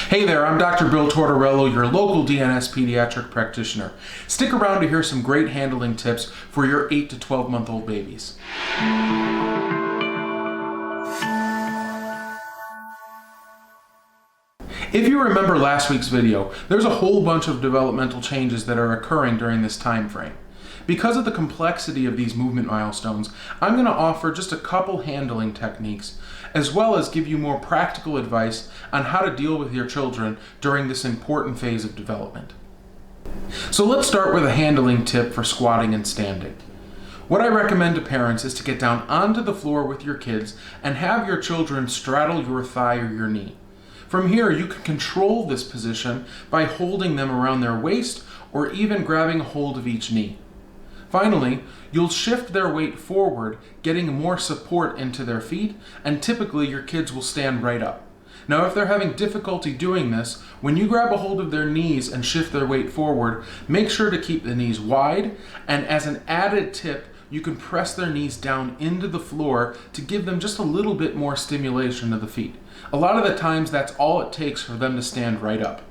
Hey there, I'm Dr. Bill Tortoriello, your local DNS Pediatric practitioner. Stick around to hear some great handling tips for your 8 to 12-month-old babies. If you remember last week's video, there's a whole bunch of developmental changes that are occurring during this time frame. Because of the complexity of these movement milestones, I'm going to offer just a couple handling techniques, as well as give you more practical advice on how to deal with your children during this important phase of development. So let's start with a handling tip for squatting and standing. What I recommend to parents is to get down onto the floor with your kids and have your children straddle your thigh or your knee. From here, you can control this position by holding them around their waist or even grabbing a hold of each knee. Finally, you'll shift their weight forward, getting more support into their feet, and typically your kids will stand right up. Now, if they're having difficulty doing this, when you grab a hold of their knees and shift their weight forward, make sure to keep the knees wide, and as an added tip, you can press their knees down into the floor to give them just a little bit more stimulation of the feet. A lot of the times, that's all it takes for them to stand right up.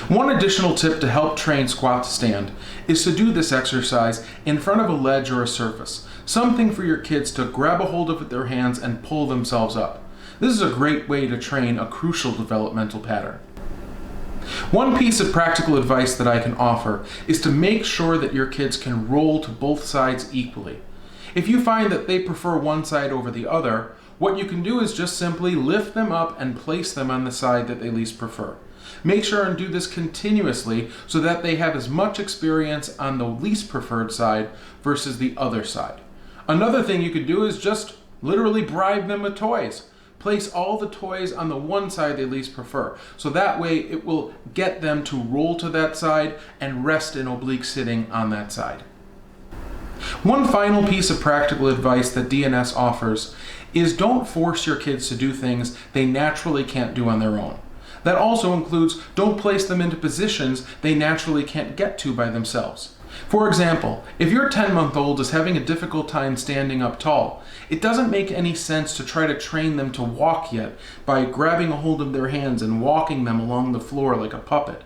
One additional tip to help train squat to stand is to do this exercise in front of a ledge or a surface, something for your kids to grab a hold of with their hands and pull themselves up. This is a great way to train a crucial developmental pattern. One piece of practical advice that I can offer is to make sure that your kids can roll to both sides equally. If you find that they prefer one side over the other, what you can do is just simply lift them up and place them on the side that they least prefer. Make sure and do this continuously so that they have as much experience on the least preferred side versus the other side. Another thing you could do is just literally bribe them with toys. Place all the toys on the one side they least prefer. So that way it will get them to roll to that side and rest in oblique sitting on that side. One final piece of practical advice that DNS offers is don't force your kids to do things they naturally can't do on their own. That also includes don't place them into positions they naturally can't get to by themselves. For example, if your 10-month-old is having a difficult time standing up tall, it doesn't make any sense to try to train them to walk yet by grabbing a hold of their hands and walking them along the floor like a puppet.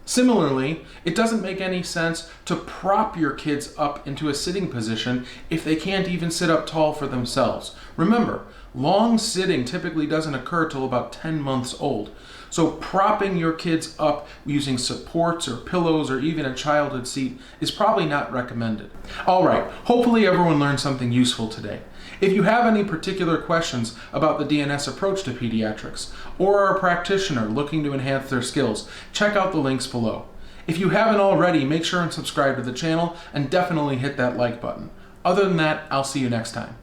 Similarly, it doesn't make any sense to prop your kids up into a sitting position if they can't even sit up tall for themselves. Remember, long sitting typically doesn't occur till about 10 months old. So propping your kids up using supports or pillows or even a childhood seat is probably not recommended. All right, hopefully everyone learned something useful today. If you have any particular questions about the DNS approach to pediatrics or are a practitioner looking to enhance their skills, check out the links below. If you haven't already, make sure and subscribe to the channel and definitely hit that like button. Other than that, I'll see you next time.